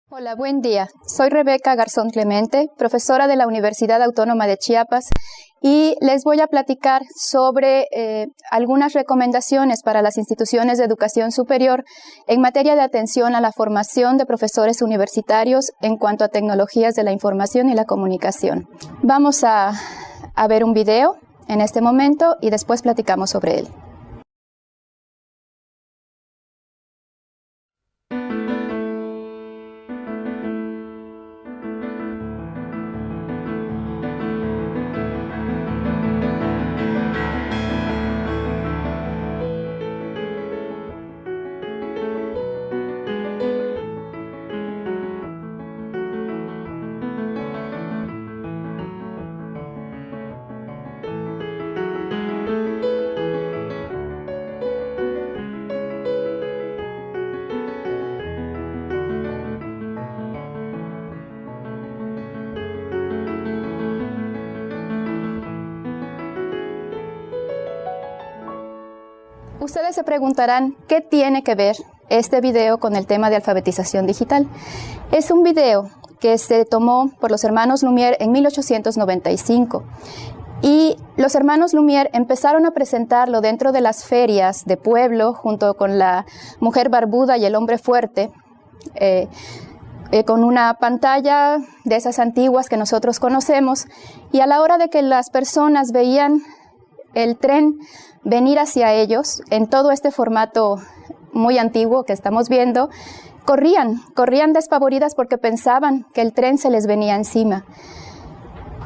Hola, buen día. Soy Rebeca Garzón Clemente, profesora de la Universidad Autónoma de Chiapas, y les voy a platicar sobre algunas recomendaciones para las instituciones de educación superior en materia de atención a la formación de profesores universitarios en cuanto a tecnologías de la información y la comunicación. Vamos a ver un video en este momento y después platicamos sobre él. Ustedes se preguntarán, ¿qué tiene que ver este video con el tema de alfabetización digital? Es un video que se tomó por los hermanos Lumière en 1895 y los hermanos Lumière empezaron a presentarlo dentro de las ferias de pueblo junto con la mujer barbuda y el hombre fuerte, con una pantalla de esas antiguas que nosotros conocemos, y a la hora de que las personas veían el tren venir hacia ellos en todo este formato muy antiguo que estamos viendo, corrían despavoridas porque pensaban que el tren se les venía encima.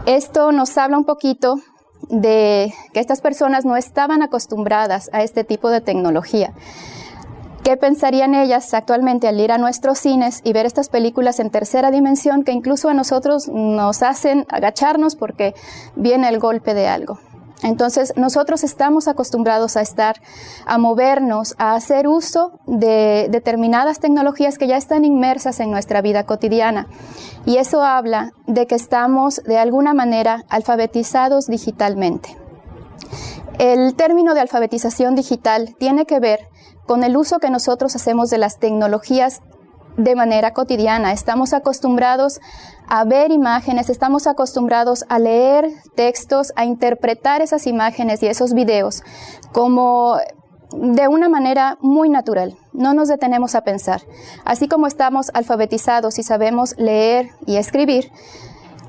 Esto nos habla un poquito de que estas personas no estaban acostumbradas a este tipo de tecnología. ¿Qué pensarían ellas actualmente al ir a nuestros cines y ver estas películas en tercera dimensión que incluso a nosotros nos hacen agacharnos porque viene el golpe de algo? Entonces, nosotros estamos acostumbrados a movernos, a hacer uso de determinadas tecnologías que ya están inmersas en nuestra vida cotidiana. Y eso habla de que estamos, de alguna manera, alfabetizados digitalmente. El término de alfabetización digital tiene que ver con el uso que nosotros hacemos de las tecnologías de manera cotidiana. Estamos acostumbrados a ver imágenes, estamos acostumbrados a leer textos, a interpretar esas imágenes y esos videos como de una manera muy natural. No nos detenemos a pensar. Así como estamos alfabetizados y sabemos leer y escribir,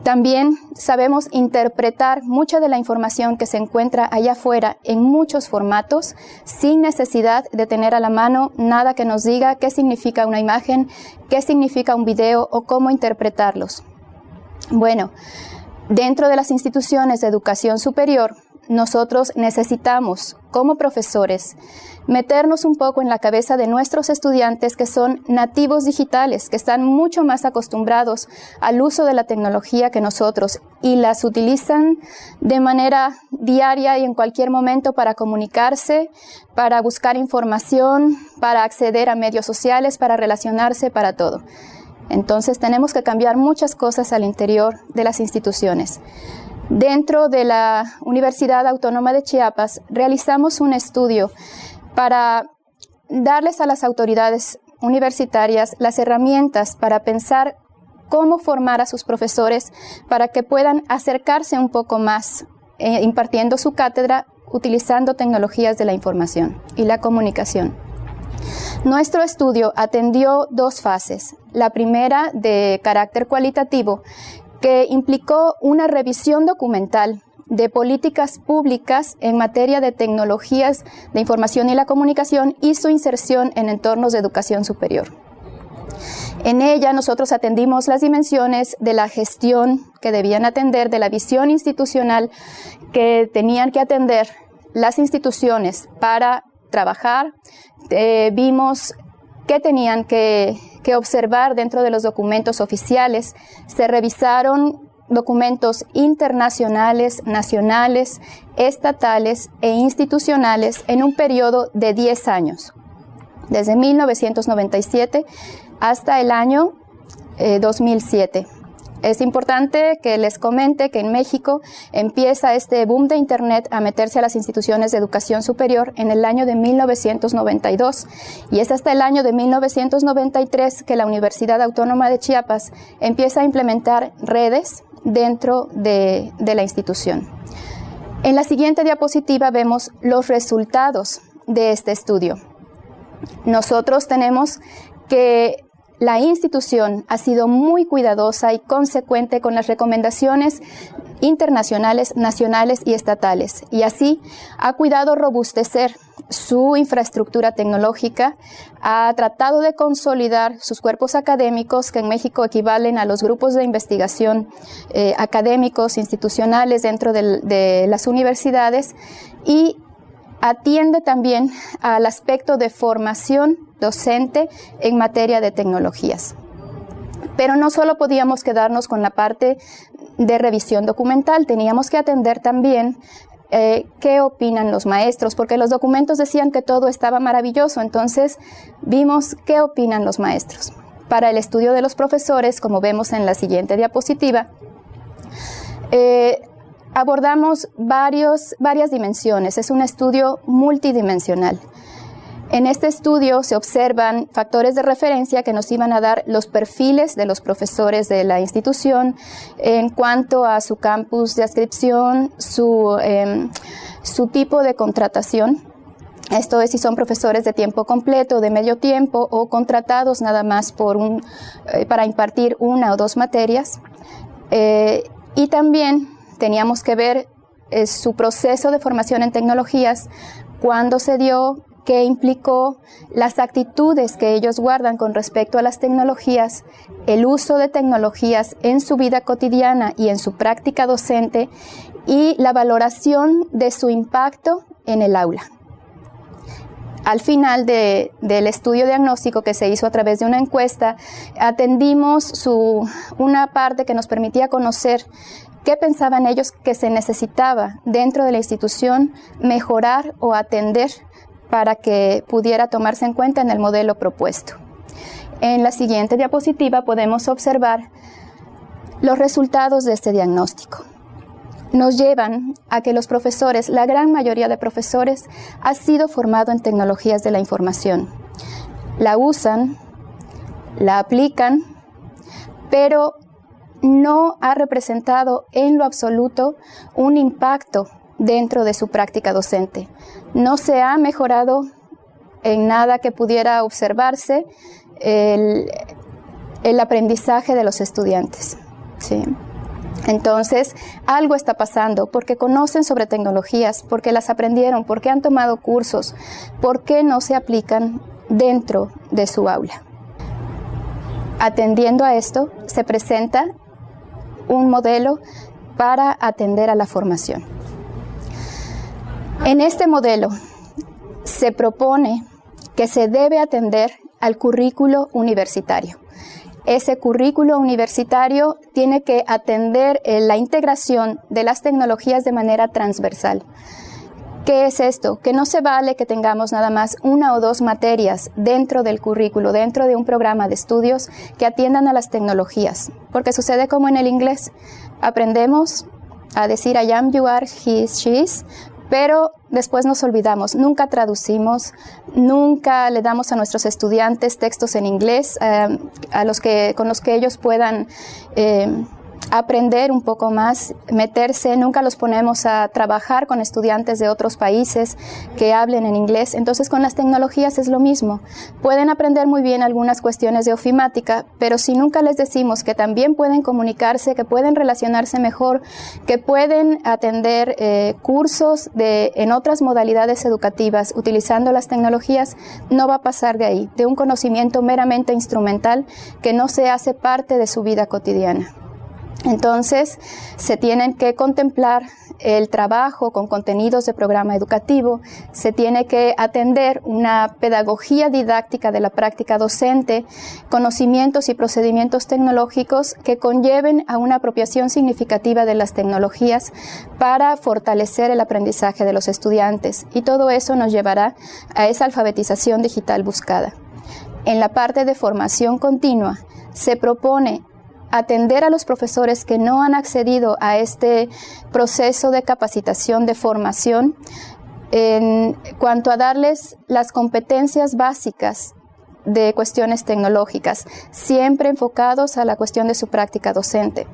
también sabemos interpretar mucha de la información que se encuentra allá afuera en muchos formatos, sin necesidad de tener a la mano nada que nos diga qué significa una imagen, qué significa un video o cómo interpretarlos. Bueno, dentro de las instituciones de educación superior, nosotros necesitamos, como profesores, meternos un poco en la cabeza de nuestros estudiantes que son nativos digitales, que están mucho más acostumbrados al uso de la tecnología que nosotros y las utilizan de manera diaria y en cualquier momento para comunicarse, para buscar información, para acceder a medios sociales, para relacionarse, para todo. Entonces tenemos que cambiar muchas cosas al interior de las instituciones. Dentro de la Universidad Autónoma de Chiapas realizamos un estudio para darles a las autoridades universitarias las herramientas para pensar cómo formar a sus profesores para que puedan acercarse un poco más impartiendo su cátedra utilizando tecnologías de la información y la comunicación. Nuestro estudio atendió dos fases. La primera, de carácter cualitativo, que implicó una revisión documental de políticas públicas en materia de tecnologías de información y la comunicación y su inserción en entornos de educación superior. En ella nosotros atendimos las dimensiones de la gestión que debían atender, de la visión institucional que tenían que atender las instituciones para trabajar. Vimos qué tenían que observar dentro de los documentos oficiales. Se revisaron documentos internacionales, nacionales, estatales e institucionales en un periodo de 10 años, desde 1997 hasta el año 2007. Es importante que les comente que en México empieza este boom de Internet a meterse a las instituciones de educación superior en el año de 1992 y es hasta el año de 1993 que la Universidad Autónoma de Chiapas empieza a implementar redes dentro de la institución. En la siguiente diapositiva vemos los resultados de este estudio. Nosotros tenemos que la institución ha sido muy cuidadosa y consecuente con las recomendaciones internacionales, nacionales y estatales, y así ha cuidado robustecer su infraestructura tecnológica, ha tratado de consolidar sus cuerpos académicos, que en México equivalen a los grupos de investigación académicos, institucionales dentro de las universidades, y atiende también al aspecto de formación docente en materia de tecnologías. Pero no solo podíamos quedarnos con la parte de revisión documental, teníamos que atender también qué opinan los maestros, porque los documentos decían que todo estaba maravilloso, entonces vimos qué opinan los maestros. Para el estudio de los profesores, como vemos en la siguiente diapositiva, abordamos varias dimensiones, es un estudio multidimensional. En este estudio se observan factores de referencia que nos iban a dar los perfiles de los profesores de la institución en cuanto a su campus de adscripción, su tipo de contratación. Esto es si son profesores de tiempo completo, de medio tiempo o contratados nada más para impartir una o dos materias. Y también teníamos que ver su proceso de formación en tecnologías, cuándo se dio, qué implicó, las actitudes que ellos guardan con respecto a las tecnologías, el uso de tecnologías en su vida cotidiana y en su práctica docente y la valoración de su impacto en el aula. Al final del estudio diagnóstico que se hizo a través de una encuesta, atendimos una parte que nos permitía conocer qué pensaban ellos que se necesitaba dentro de la institución mejorar o atender para que pudiera tomarse en cuenta en el modelo propuesto. En la siguiente diapositiva podemos observar los resultados de este diagnóstico. Nos llevan a que los profesores, la gran mayoría de profesores, ha sido formado en tecnologías de la información. La usan, la aplican, pero no ha representado en lo absoluto un impacto dentro de su práctica docente. No se ha mejorado en nada que pudiera observarse el aprendizaje de los estudiantes, ¿sí? Entonces, algo está pasando porque conocen sobre tecnologías, porque las aprendieron, porque han tomado cursos, porque no se aplican dentro de su aula. Atendiendo a esto, se presenta un modelo para atender a la formación. En este modelo se propone que se debe atender al currículo universitario. Ese currículo universitario tiene que atender la integración de las tecnologías de manera transversal. ¿Qué es esto? Que no se vale que tengamos nada más una o dos materias dentro del currículo, dentro de un programa de estudios que atiendan a las tecnologías, porque sucede como en el inglés. Aprendemos a decir I am, you are, he is, she is, pero después nos olvidamos, nunca traducimos, nunca le damos a nuestros estudiantes textos en inglés con los que ellos puedan aprender un poco más, meterse, nunca los ponemos a trabajar con estudiantes de otros países que hablen en inglés. Entonces con las tecnologías es lo mismo. Pueden aprender muy bien algunas cuestiones de ofimática, pero si nunca les decimos que también pueden comunicarse, que pueden relacionarse mejor, que pueden atender cursos en otras modalidades educativas utilizando las tecnologías, no va a pasar de ahí, de un conocimiento meramente instrumental que no se hace parte de su vida cotidiana. Entonces, se tienen que contemplar el trabajo con contenidos de programa educativo, se tiene que atender una pedagogía didáctica de la práctica docente, conocimientos y procedimientos tecnológicos que conlleven a una apropiación significativa de las tecnologías para fortalecer el aprendizaje de los estudiantes, y todo eso nos llevará a esa alfabetización digital buscada. En la parte de formación continua, se propone atender a los profesores que no han accedido a este proceso de capacitación, de formación, en cuanto a darles las competencias básicas de cuestiones tecnológicas, siempre enfocados a la cuestión de su práctica docente.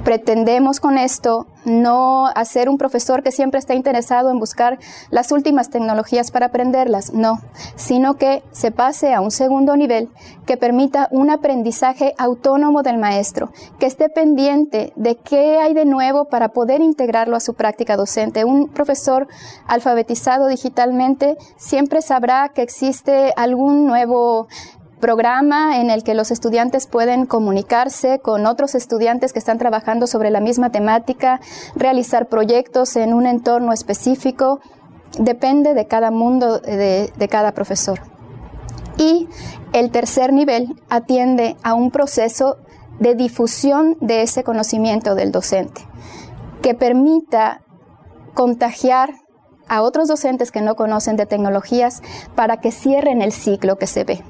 Pretendemos con esto no hacer un profesor que siempre está interesado en buscar las últimas tecnologías para aprenderlas, no, sino que se pase a un segundo nivel que permita un aprendizaje autónomo del maestro, que esté pendiente de qué hay de nuevo para poder integrarlo a su práctica docente. Un profesor alfabetizado digitalmente siempre sabrá que existe algún nuevo programa en el que los estudiantes pueden comunicarse con otros estudiantes que están trabajando sobre la misma temática, realizar proyectos en un entorno específico. Depende de cada mundo, de cada profesor. Y el tercer nivel atiende a un proceso de difusión de ese conocimiento del docente, que permita contagiar a otros docentes que no conocen de tecnologías para que cierren el ciclo que se ve.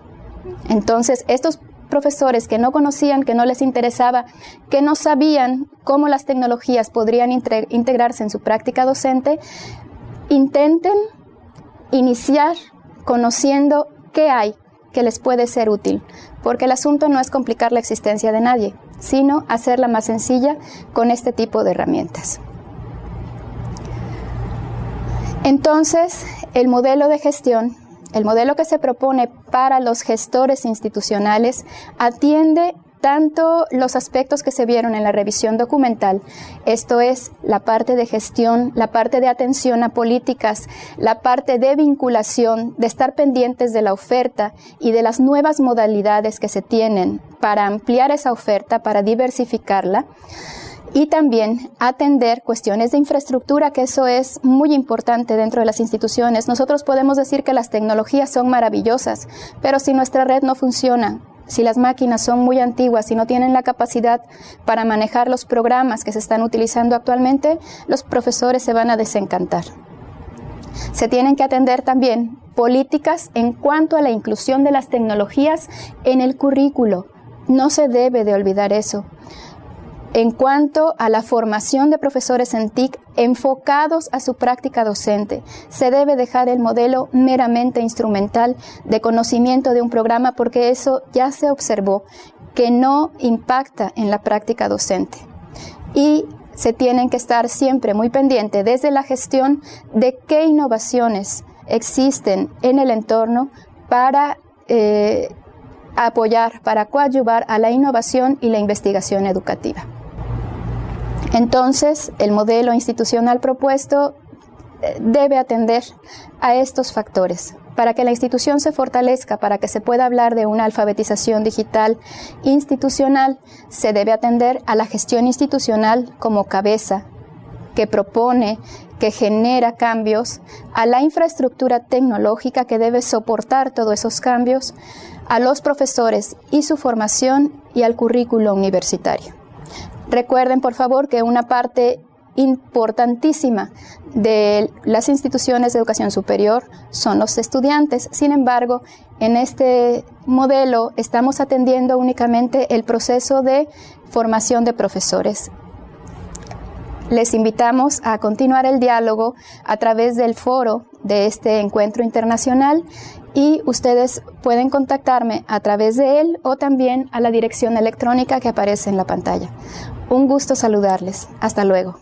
Entonces, estos profesores que no conocían, que no les interesaba, que no sabían cómo las tecnologías podrían integrarse en su práctica docente, intenten iniciar conociendo qué hay que les puede ser útil, porque el asunto no es complicar la existencia de nadie, sino hacerla más sencilla con este tipo de herramientas. Entonces, el modelo de gestión, el modelo que se propone para los gestores institucionales atiende tanto los aspectos que se vieron en la revisión documental, esto es, la parte de gestión, la parte de atención a políticas, la parte de vinculación, de estar pendientes de la oferta y de las nuevas modalidades que se tienen para ampliar esa oferta, para diversificarla, y también atender cuestiones de infraestructura, que eso es muy importante dentro de las instituciones. Nosotros podemos decir que las tecnologías son maravillosas, pero si nuestra red no funciona, si las máquinas son muy antiguas, si no tienen la capacidad para manejar los programas que se están utilizando actualmente, los profesores se van a desencantar. Se tienen que atender también políticas en cuanto a la inclusión de las tecnologías en el currículo. No se debe de olvidar eso. En cuanto a la formación de profesores en TIC enfocados a su práctica docente, se debe dejar el modelo meramente instrumental de conocimiento de un programa, porque eso ya se observó que no impacta en la práctica docente. Y se tienen que estar siempre muy pendientes desde la gestión de qué innovaciones existen en el entorno para apoyar, para coadyuvar a la innovación y la investigación educativa. Entonces, el modelo institucional propuesto debe atender a estos factores. Para que la institución se fortalezca, para que se pueda hablar de una alfabetización digital institucional, se debe atender a la gestión institucional como cabeza, que propone, que genera cambios, a la infraestructura tecnológica que debe soportar todos esos cambios, a los profesores y su formación, y al currículo universitario. Recuerden, por favor, que una parte importantísima de las instituciones de educación superior son los estudiantes. Sin embargo, en este modelo estamos atendiendo únicamente el proceso de formación de profesores. Les invitamos a continuar el diálogo a través del foro de este encuentro internacional, y ustedes pueden contactarme a través de él o también a la dirección electrónica que aparece en la pantalla. Un gusto saludarles. Hasta luego.